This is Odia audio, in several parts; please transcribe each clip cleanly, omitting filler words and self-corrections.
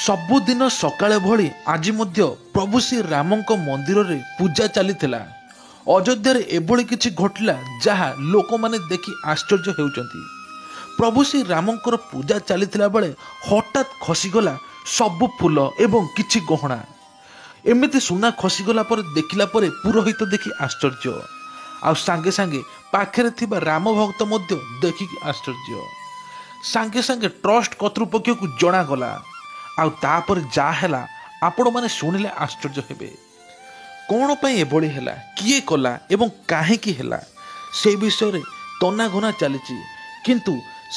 ସବୁଦିନ ସକାଳେ ଭଳି ଆଜି ମଧ୍ୟ ପ୍ରଭୁ ଶ୍ରୀ ରାମଙ୍କ ମନ୍ଦିରରେ ପୂଜା ଚାଲିଥିଲା। ଅଯୋଧ୍ୟାରେ ଏଭଳି କିଛି ଘଟିଲା ଯାହା ଲୋକମାନେ ଦେଖି ଆଶ୍ଚର୍ଯ୍ୟ ହେଉଛନ୍ତି। ପ୍ରଭୁ ଶ୍ରୀ ରାମଙ୍କର ପୂଜା ଚାଲିଥିଲା ବେଳେ ହଠାତ୍ ଖସିଗଲା ସବୁ ଫୁଲ ଏବଂ କିଛି ଗହଣା। ଏମିତି ସୁନା ଖସିଗଲା ପରେ ଦେଖିଲା ପରେ ପୁରୋହିତ ଦେଖି ଆଶ୍ଚର୍ଯ୍ୟ, ଆଉ ସାଙ୍ଗେ ସାଙ୍ଗେ ପାଖରେ ଥିବା ରାମ ଭକ୍ତ ମଧ୍ୟ ଦେଖିକି ଆଶ୍ଚର୍ଯ୍ୟ। ସାଙ୍ଗେ ସାଙ୍ଗେ ଟ୍ରଷ୍ଟ କର୍ତ୍ତୃପକ୍ଷକୁ ଜଣାଗଲା। ଆଉ ତାପରେ ଯାହା ହେଲା ଆପଣମାନେ ଶୁଣିଲେ ଆଶ୍ଚର୍ଯ୍ୟ ହେବେ। କ'ଣ ପାଇଁ ଏଭଳି ହେଲା, କିଏ କଲା ଏବଂ କାହିଁକି ହେଲା, ସେ ବିଷୟରେ ତନାଘନା ଚାଲିଛି। କିନ୍ତୁ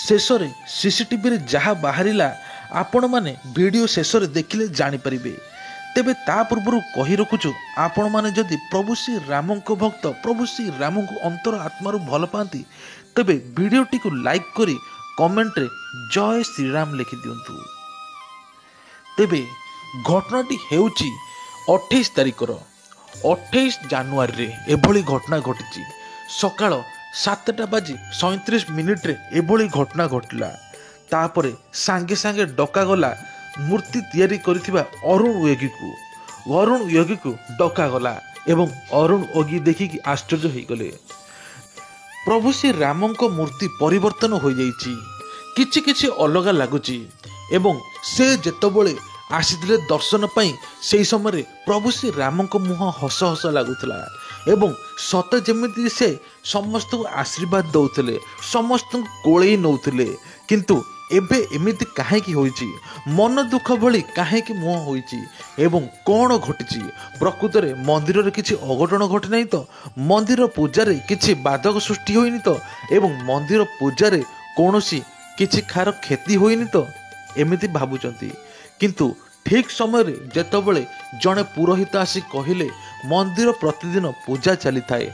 ଶେଷରେ ସିସିଟିଭିରେ ଯାହା ବାହାରିଲା ଆପଣମାନେ ଭିଡ଼ିଓ ଶେଷରେ ଦେଖିଲେ ଜାଣିପାରିବେ। ତେବେ ତା ପୂର୍ବରୁ କହି ରଖୁଛୁ, ଆପଣମାନେ ଯଦି ପ୍ରଭୁ ଶ୍ରୀ ରାମଙ୍କ ଭକ୍ତ, ପ୍ରଭୁ ଶ୍ରୀ ରାମଙ୍କୁ ଅନ୍ତର ଆତ୍ମାରୁ ଭଲ ପାଆନ୍ତି, ତେବେ ଭିଡ଼ିଓଟିକୁ ଲାଇକ୍ କରି କମେଣ୍ଟରେ ଜୟ ଶ୍ରୀରାମ ଲେଖିଦିଅନ୍ତୁ। ତେବେ ଘଟଣାଟି ହେଉଛି 28 ତାରିଖର 28 ଜାନୁଆରୀରେ ଏଭଳି ଘଟଣା ଘଟିଛି। ସକାଳ 7:37 ଏଭଳି ଘଟଣା ଘଟିଲା। ତାପରେ ସାଙ୍ଗେ ସାଙ୍ଗେ ଡକାଗଲା ମୂର୍ତ୍ତି ତିଆରି କରିଥିବା ଅରୁଣ ୟୋଗୀକୁ ଡକାଗଲା ଏବଂ ଅରୁଣ ୟୋଗୀ ଦେଖିକି ଆଶ୍ଚର୍ଯ୍ୟ ହୋଇଗଲେ। ପ୍ରଭୁ ଶ୍ରୀ ରାମଙ୍କ ମୂର୍ତ୍ତି ପରିବର୍ତ୍ତନ ହୋଇଯାଇଛି, କିଛି କିଛି ଅଲଗା ଲାଗୁଛି ଏବଂ ସେ ଯେତେବେଳେ ଆସିଥିଲେ ଦର୍ଶନ ପାଇଁ ସେହି ସମୟରେ ପ୍ରଭୁ ଶ୍ରୀ ରାମଙ୍କ ମୁହଁ ହସ ହସ ଲାଗୁଥିଲା ଏବଂ ସତେ ଯେମିତି ସେ ସମସ୍ତଙ୍କୁ ଆଶୀର୍ବାଦ ଦେଉଥିଲେ, ସମସ୍ତଙ୍କୁ କୋଳେଇ ନେଉଥିଲେ। କିନ୍ତୁ ଏବେ ଏମିତି କାହିଁକି ହୋଇଛି, ମନ ଦୁଃଖ ଭଳି କାହିଁକି ମୁହଁ ହୋଇଛି ଏବଂ କ'ଣ ଘଟିଛି? ପ୍ରକୃତରେ ମନ୍ଦିରରେ କିଛି ଅଘଟଣ ଘଟିନାହିଁ ତ? ମନ୍ଦିର ପୂଜାରେ କିଛି ବାଧକ ସୃଷ୍ଟି ହୋଇନି ତ? ଏବଂ ମନ୍ଦିର ପୂଜାରେ କୌଣସି କିଛି କାହାର କ୍ଷତି ହୋଇନି ତ? ଏମିତି ଭାବୁଛନ୍ତି। କିନ୍ତୁ ଠିକ୍ ସମୟରେ ଯେତେବେଳେ ଜଣେ ପୁରୋହିତ ଆସି କହିଲେ ମନ୍ଦିର ପ୍ରତିଦିନ ପୂଜା ଚାଲିଥାଏ,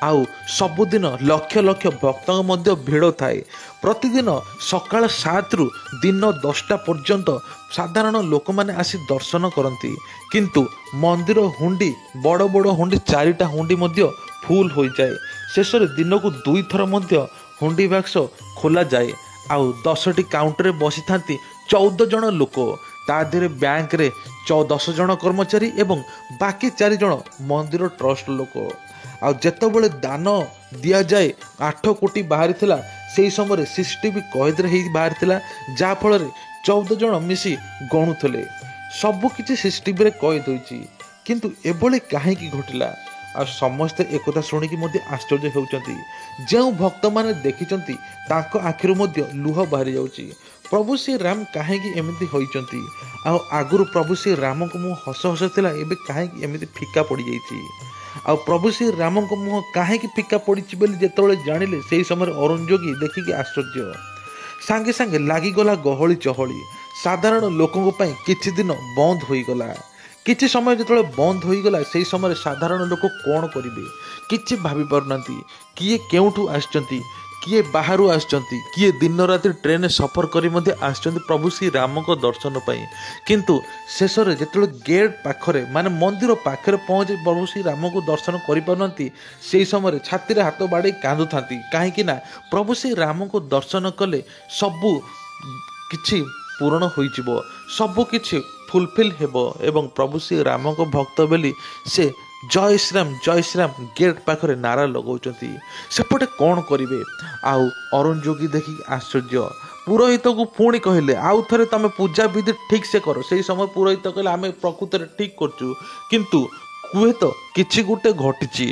ଆଉ ସବୁଦିନ ଲକ୍ଷ ଲକ୍ଷ ଭକ୍ତଙ୍କ ମଧ୍ୟ ଭିଡ଼ ଥାଏ। ପ୍ରତିଦିନ ସକାଳ 7ରୁ ଦିନ 10ଟା ପର୍ଯ୍ୟନ୍ତ ସାଧାରଣ ଲୋକମାନେ ଆସି ଦର୍ଶନ କରନ୍ତି। କିନ୍ତୁ ମନ୍ଦିର ହୁଣ୍ଡି, ବଡ଼ ବଡ଼ ହୁଣ୍ଡି 4ଟା ହୁଣ୍ଡି ମଧ୍ୟ ଫୁଲ୍ ହୋଇଯାଏ। ଶେଷରେ ଦିନକୁ 2 ଥର ମଧ୍ୟ ହୁଣ୍ଡି ବାକ୍ସ ଖୋଲାଯାଏ। ଆଉ 10ଟି କାଉଣ୍ଟରରେ ବସିଥାନ୍ତି 14 ଜଣ ଲୋକ। ତା ଦେହରେ ବ୍ୟାଙ୍କରେ 10 ଜଣ କର୍ମଚାରୀ ଏବଂ ବାକି 4 ଜଣ ମନ୍ଦିର ଟ୍ରଷ୍ଟ ଲୋକ। ଆଉ ଯେତେବେଳେ ଦାନ ଦିଆଯାଏ 8 କୋଟି ବାହାରିଥିଲା, ସେହି ସମୟରେ ସିସିଟିଭି କଏଦରେ ହେଇ ବାହାରିଥିଲା, ଯାହାଫଳରେ 14 ଜଣ ମିଶି ଗଣୁଥିଲେ। ସବୁକିଛି ସିସିଟିଭିରେ କଏଦ ହୋଇଛି। କିନ୍ତୁ ଏଭଳି କାହିଁକି ଘଟିଲା? ଆଉ ସମସ୍ତେ ଏକଥା ଶୁଣିକି ମଧ୍ୟ ଆଶ୍ଚର୍ଯ୍ୟ ହେଉଛନ୍ତି। ଯେଉଁ ଭକ୍ତମାନେ ଦେଖିଛନ୍ତି ତାଙ୍କ ଆଖିରୁ ମଧ୍ୟ ଲୁହ ବାହାରି ଯାଉଛି। ପ୍ରଭୁ ଶ୍ରୀ ରାମ କାହିଁକି ଏମିତି ହୋଇଛନ୍ତି? ଆଉ ଆଗରୁ ପ୍ରଭୁ ଶ୍ରୀ ରାମଙ୍କ ମୁହଁ ହସ ହସ ଥିଲା, ଏବେ କାହିଁକି ଏମିତି ଫିକା ପଡ଼ିଯାଇଛି? ଆଉ ପ୍ରଭୁ ଶ୍ରୀ ରାମଙ୍କ ମୁହଁ କାହିଁକି ଫିକା ପଡ଼ିଛି ବୋଲି ଯେତେବେଳେ ଜାଣିଲେ, ସେହି ସମୟରେ ଅରୁଣ ଯୋଗୀ ଦେଖିକି ଆଶ୍ଚର୍ଯ୍ୟ। ସାଙ୍ଗେ ସାଙ୍ଗେ ଲାଗିଗଲା ଗହଳି ଚହଳି। ସାଧାରଣ ଲୋକଙ୍କ ପାଇଁ କିଛି ଦିନ ବନ୍ଦ ହୋଇଗଲା। କିଛି ସମୟ ଯେତେବେଳେ ବନ୍ଦ ହୋଇଗଲା, ସେହି ସମୟରେ ସାଧାରଣ ଲୋକ କ'ଣ କରିବେ କିଛି ଭାବି ପାରୁନାହାନ୍ତି। କିଏ କେଉଁଠୁ ଆସିଛନ୍ତି, କିଏ ବାହାରୁ ଆସିଛନ୍ତି, କିଏ ଦିନ ରାତି ଟ୍ରେନରେ ସଫର କରି ମଧ୍ୟ ଆସିଛନ୍ତି ପ୍ରଭୁ ଶ୍ରୀ ରାମଙ୍କ ଦର୍ଶନ ପାଇଁ। କିନ୍ତୁ ଶେଷରେ ଯେତେବେଳେ ଗେଟ୍ ପାଖରେ, ମାନେ ମନ୍ଦିର ପାଖରେ ପହଞ୍ଚି ପ୍ରଭୁ ଶ୍ରୀ ରାମଙ୍କୁ ଦର୍ଶନ କରିପାରୁନାହାନ୍ତି, ସେହି ସମୟରେ ଛାତିରେ ହାତ ବାଡ଼େଇ କାନ୍ଦୁଥାନ୍ତି। କାହିଁକି ନା ପ୍ରଭୁ ଶ୍ରୀ ରାମଙ୍କୁ ଦର୍ଶନ କଲେ ସବୁ କିଛି ପୂରଣ ହୋଇଯିବ, ସବୁ କିଛି ଫୁଲଫିଲ୍ ହେବ ଏବଂ ପ୍ରଭୁ ଶ୍ରୀ ରାମଙ୍କ ଭକ୍ତ ବୋଲି ସେ ଜୟ ଶ୍ରୀରାମ ଗେଟ୍ ପାଖରେ ନାରା ଲଗାଉଛନ୍ତି। ସେପଟେ କ'ଣ କରିବେ? ଆଉ ଅରୁଣ ଯୋଗୀ ଦେଖିକି ଆଶ୍ଚର୍ଯ୍ୟ। ପୁରୋହିତକୁ ପୁଣି କହିଲେ, ଆଉ ଥରେ ତମେ ପୂଜା ବିଧି ଠିକ୍ ସେ କର। ସେହି ସମୟ ପୁରୋହିତ କହିଲେ, ଆମେ ପ୍ରକୃତରେ ଠିକ୍ କରୁଛୁ, କିନ୍ତୁ ହୁଏତ କିଛି ଗୋଟେ ଘଟିଛି।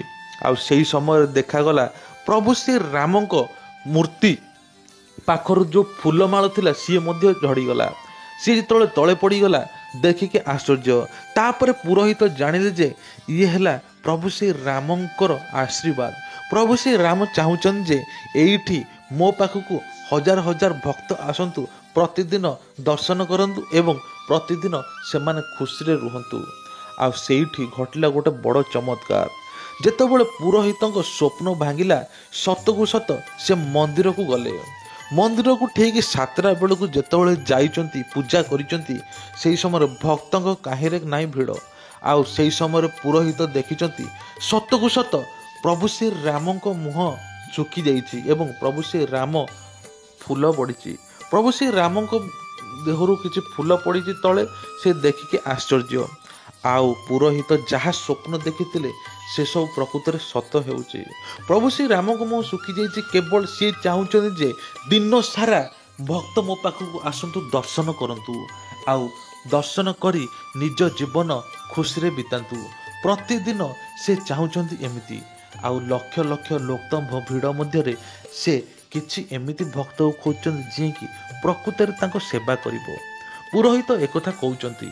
ଆଉ ସେହି ସମୟରେ ଦେଖାଗଲା ପ୍ରଭୁ ଶ୍ରୀ ରାମଙ୍କ ମୂର୍ତ୍ତି ପାଖରୁ ଯେଉଁ ଫୁଲମାଳ ଥିଲା ସିଏ ମଧ୍ୟ ଝଡ଼ିଗଲା। ସିଏ ଯେତେବେଳେ ତଳେ ପଡ଼ିଗଲା ଦେଖିକି ଆଶ୍ଚର୍ଯ୍ୟ। ତାପରେ ପୁରୋହିତ ଜାଣିଲେ ଯେ ଇଏ ହେଲା ପ୍ରଭୁ ଶ୍ରୀ ରାମଙ୍କର ଆଶୀର୍ବାଦ। ପ୍ରଭୁ ଶ୍ରୀ ରାମ ଚାହୁଁଛନ୍ତି ଯେ ଏଇଠି ମୋ ପାଖକୁ ହଜାର ହଜାର ଭକ୍ତ ଆସନ୍ତୁ, ପ୍ରତିଦିନ ଦର୍ଶନ କରନ୍ତୁ ଏବଂ ପ୍ରତିଦିନ ସେମାନେ ଖୁସିରେ ରୁହନ୍ତୁ। ଆଉ ସେଇଠି ଘଟିଲା ଗୋଟେ ବଡ଼ ଚମତ୍କାର। ଯେତେବେଳେ ପୁରୋହିତଙ୍କ ସ୍ୱପ୍ନ ଭାଙ୍ଗିଲା, ସତକୁ ସତ ସେ ମନ୍ଦିରକୁ ଗଲେ। ମନ୍ଦିରକୁ ଠିକ୍ 7ଟା ବେଳକୁ ଯେତେବେଳେ ଯାଇଛନ୍ତି, ପୂଜା କରିଛନ୍ତି, ସେହି ସମୟରେ ଭକ୍ତଙ୍କ କାହିଁରେ ନାହିଁ ଭିଡ଼। ଆଉ ସେହି ସମୟରେ ପୁରୋହିତ ଦେଖିଛନ୍ତି ସତକୁ ସତ ପ୍ରଭୁ ଶ୍ରୀ ରାମଙ୍କ ମୁହଁ ଶୁଖି ଯାଇଛି ଏବଂ ପ୍ରଭୁ ଶ୍ରୀ ରାମ ଫୁଲ ପଡ଼ିଛି। ପ୍ରଭୁ ଶ୍ରୀ ରାମଙ୍କ ଦେହରୁ କିଛି ଫୁଲ ପଡ଼ିଛି ତଳେ, ସେ ଦେଖିକି ଆଶ୍ଚର୍ଯ୍ୟ। ଆଉ ପୁରୋହିତ ଯାହା ସ୍ୱପ୍ନ ଦେଖିଥିଲେ ସେସବୁ ପ୍ରକୃତରେ ସତ ହେଉଛି। ପ୍ରଭୁ ଶ୍ରୀରାମଙ୍କ ମୁହଁ ଶୁଖିଯାଇଛି, କେବଳ ସିଏ ଚାହୁଁଛନ୍ତି ଯେ ଦିନ ସାରା ଭକ୍ତ ମୋ ପାଖକୁ ଆସନ୍ତୁ, ଦର୍ଶନ କରନ୍ତୁ, ଆଉ ଦର୍ଶନ କରି ନିଜ ଜୀବନ ଖୁସିରେ ବିତାନ୍ତୁ। ପ୍ରତିଦିନ ସେ ଚାହୁଁଛନ୍ତି ଏମିତି। ଆଉ ଲକ୍ଷ ଲକ୍ଷ ଲୋକ ଭିଡ଼ ମଧ୍ୟରେ ସେ କିଛି ଏମିତି ଭକ୍ତକୁ ଖୋଜୁଛନ୍ତି ଯିଏକି ପ୍ରକୃତରେ ତାଙ୍କ ସେବା କରିବ। ପୁରୋହିତ ଏକଥା କହୁଛନ୍ତି।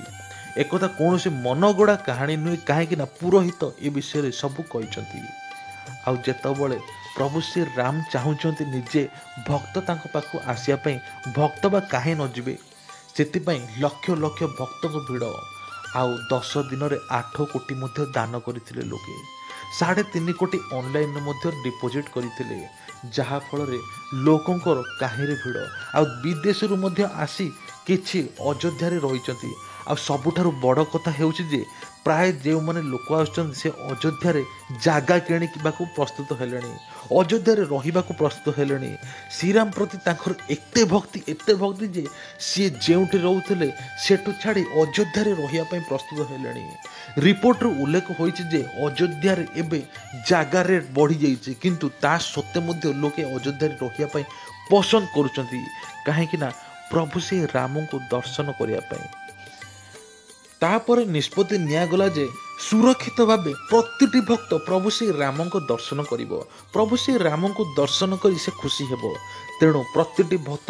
ଏକଥା କୌଣସି ମନଗଢ଼ା କାହାଣୀ ନୁହେଁ, କାହିଁକି ନା ପୁରୋହିତ ଏ ବିଷୟରେ ସବୁ କହିଛନ୍ତି। ଆଉ ଯେତେବେଳେ ପ୍ରଭୁ ଶ୍ରୀ ରାମ ଚାହୁଁଛନ୍ତି ନିଜେ ଭକ୍ତ ତାଙ୍କ ପାଖକୁ ଆସିବା ପାଇଁ, ଭକ୍ତ ବା କାହିଁ ନ ଯିବେ। ସେଥିପାଇଁ ଲକ୍ଷ ଲକ୍ଷ ଭକ୍ତଙ୍କ ଭିଡ଼। ଆଉ 10 ଦିନରେ 8 କୋଟି ମଧ୍ୟ ଦାନ କରିଥିଲେ ଲୋକେ। 3.5 କୋଟି ଅନଲାଇନରେ ମଧ୍ୟ ଡିପୋଜିଟ୍ କରିଥିଲେ, ଯାହାଫଳରେ ଲୋକଙ୍କର କାହିଁରେ ଭିଡ଼। ଆଉ ବିଦେଶରୁ ମଧ୍ୟ ଆସି କିଛି ଅଯୋଧ୍ୟାରେ ରହିଛନ୍ତି। ଆଉ ସବୁଠାରୁ ବଡ଼ କଥା ହେଉଛି ଯେ ପ୍ରାୟ ଯେଉଁମାନେ ଲୋକ ଆସୁଛନ୍ତି ସେ ଅଯୋଧ୍ୟାରେ ଜାଗା କିଣିବାକୁ ପ୍ରସ୍ତୁତ ହେଲେଣି, ଅଯୋଧ୍ୟାରେ ରହିବାକୁ ପ୍ରସ୍ତୁତ ହେଲେଣି। ଶ୍ରୀରାମ ପ୍ରତି ତାଙ୍କର ଏତେ ଭକ୍ତି ଯେ ସିଏ ଯେଉଁଠି ରହୁଥିଲେ ସେଠୁ ଛାଡ଼ି ଅଯୋଧ୍ୟାରେ ରହିବା ପାଇଁ ପ୍ରସ୍ତୁତ ହେଲେଣି। ରିପୋର୍ଟରୁ ଉଲ୍ଲେଖ ହୋଇଛି ଯେ ଅଯୋଧ୍ୟାରେ ଏବେ ଜାଗା ରେଟ୍ ବଢ଼ିଯାଇଛି, କିନ୍ତୁ ତା ସତ୍ତ୍ୱେ ମଧ୍ୟ ଲୋକେ ଅଯୋଧ୍ୟାରେ ରହିବା ପାଇଁ ପସନ୍ଦ କରୁଛନ୍ତି। କାହିଁକି ନା ପ୍ରଭୁ ଶ୍ରୀ ରାମଙ୍କୁ ଦର୍ଶନ କରିବା ପାଇଁ। ତାପରେ ନିଷ୍ପତ୍ତି ନିଆଗଲା ଯେ ସୁରକ୍ଷିତ ଭାବେ ପ୍ରତିଟି ଭକ୍ତ ପ୍ରଭୁ ଶ୍ରୀ ରାମଙ୍କ ଦର୍ଶନ କରିବ। ପ୍ରଭୁ ଶ୍ରୀ ରାମଙ୍କୁ ଦର୍ଶନ କରି ସେ ଖୁସି ହେବ। ତେଣୁ ପ୍ରତିଟି ଭକ୍ତ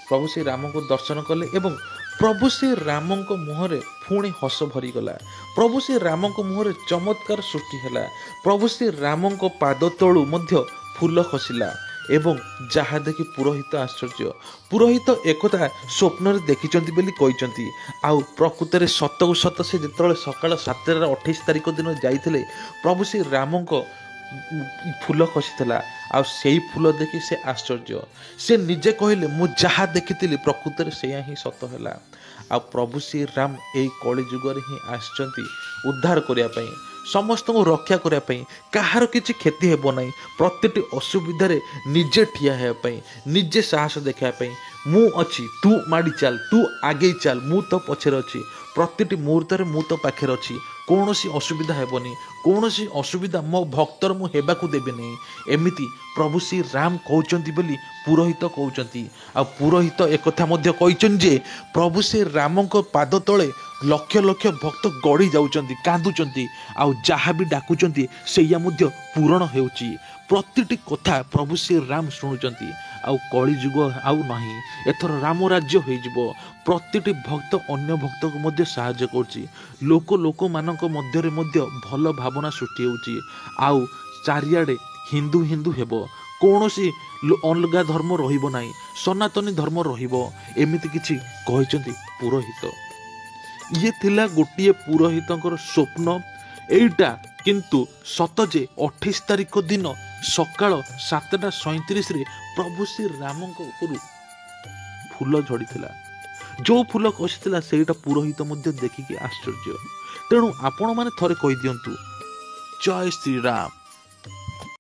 ପ୍ରଭୁ ଶ୍ରୀ ରାମଙ୍କୁ ଦର୍ଶନ କଲେ ଏବଂ ପ୍ରଭୁ ଶ୍ରୀ ରାମଙ୍କ ମୁହଁରେ ପୁଣି ହସ ଭରିଗଲା। ପ୍ରଭୁ ଶ୍ରୀ ରାମଙ୍କ ମୁହଁରେ ଚମତ୍କାର ସୃଷ୍ଟି ହେଲା। ପ୍ରଭୁ ଶ୍ରୀ ରାମଙ୍କ ପାଦ ତଳୁ ମଧ୍ୟ ଫୁଲ ଖସିଲା ଏବଂ ଯାହା ଦେଖି ପୁରୋହିତ ଆଶ୍ଚର୍ଯ୍ୟ। ପୁରୋହିତ ଏକଥା ସ୍ୱପ୍ନରେ ଦେଖିଛନ୍ତି ବୋଲି କହିଛନ୍ତି। ଆଉ ପ୍ରକୃତରେ ସତକୁ ସତ ସେ ଯେତେବେଳେ ସକାଳ 7:28 ତାରିଖ ଦିନ ଯାଇଥିଲେ, ପ୍ରଭୁ ଶ୍ରୀ ରାମଙ୍କ ଫୁଲ ଖସିଥିଲା। ଆଉ ସେଇ ଫୁଲ ଦେଖି ସେ ଆଶ୍ଚର୍ଯ୍ୟ। ସେ ନିଜେ କହିଲେ, ମୁଁ ଯାହା ଦେଖିଥିଲି ପ୍ରକୃତରେ ସେଇଆ ହିଁ ସତ ହେଲା। ଆଉ ପ୍ରଭୁ ଶ୍ରୀ ରାମ ଏଇ କଳି ଯୁଗରେ ହିଁ ଆସିଛନ୍ତି ଉଦ୍ଧାର କରିବା ପାଇଁ, ସମସ୍ତଙ୍କୁ ରକ୍ଷା କରିବା ପାଇଁ। କାହାର କିଛି କ୍ଷତି ହେବ ନାହିଁ। ପ୍ରତିଟି ଅସୁବିଧାରେ ନିଜେ ଠିଆ ହେବା ପାଇଁ, ନିଜେ ସାହସ ଦେଖାଇବା ପାଇଁ। ମୁଁ ଅଛି, ତୁ ମାଡ଼ି ଚାଲ, ତୁ ଆଗେଇ ଚାଲ, ମୁଁ ତ ପଛରେ ଅଛି। ପ୍ରତିଟି ମୁହୂର୍ତ୍ତରେ ମୁଁ ତ ପାଖରେ ଅଛି। କୌଣସି ଅସୁବିଧା ହେବନି, କୌଣସି ଅସୁବିଧା ମୋ ଭକ୍ତର ମୁଁ ହେବାକୁ ଦେବିନି। ଏମିତି ପ୍ରଭୁ ଶ୍ରୀ ରାମ କହୁଛନ୍ତି ବୋଲି ପୁରୋହିତ କହୁଛନ୍ତି। ଆଉ ପୁରୋହିତ ଏକଥା ମଧ୍ୟ କହିଛନ୍ତି ଯେ ପ୍ରଭୁ ଶ୍ରୀ ରାମଙ୍କ ପାଦ ତଳେ ଲକ୍ଷ ଲକ୍ଷ ଭକ୍ତ ଗଡ଼ି ଯାଉଛନ୍ତି, କାନ୍ଦୁଛନ୍ତି, ଆଉ ଯାହା ବି ଡାକୁଛନ୍ତି ସେଇଆ ମଧ୍ୟ ପୂରଣ ହେଉଛି। ପ୍ରତିଟି କଥା ପ୍ରଭୁ ଶ୍ରୀ ରାମ ଶୁଣୁଛନ୍ତି। ଆଉ କଳି ଯୁଗ ଆଉ ନାହିଁ, ଏଥର ରାମ ରାଜ୍ୟ ହୋଇଯିବ। ପ୍ରତିଟି ଭକ୍ତ ଅନ୍ୟ ଭକ୍ତକୁ ମଧ୍ୟ ସାହାଯ୍ୟ କରୁଛି। ଲୋକମାନଙ୍କ ମଧ୍ୟରେ ମଧ୍ୟ ଭଲ ଭାବନା ସୃଷ୍ଟି ହେଉଛି। ଆଉ ଚାରିଆଡ଼େ ହିନ୍ଦୁ ହେବ, କୌଣସି ଅଲଗା ଧର୍ମ ରହିବ ନାହିଁ, ସନାତନୀ ଧର୍ମ ରହିବ, ଏମିତି କିଛି କହିଛନ୍ତି ପୁରୋହିତ। ଇଏ ଥିଲା ଗୋଟିଏ ପୁରୋହିତଙ୍କର ସ୍ୱପ୍ନ। ଏଇଟା କିନ୍ତୁ ସତ ଯେ 28 ତାରିଖ ଦିନ ସକାଳ 7:37 ପ୍ରଭୁ ଶ୍ରୀ ରାମଙ୍କ ଉପରୁ ଫୁଲ ଝଡ଼ିଥିଲା। ଯେଉଁ ଫୁଲ ଖସିଥିଲା ସେଇଟା ପୁରୋହିତ ମଧ୍ୟ ଦେଖିକି ଆଶ୍ଚର୍ଯ୍ୟ। ତେଣୁ ଆପଣମାନେ ଥରେ କହିଦିଅନ୍ତୁ, ଜୟ ଶ୍ରୀରାମ।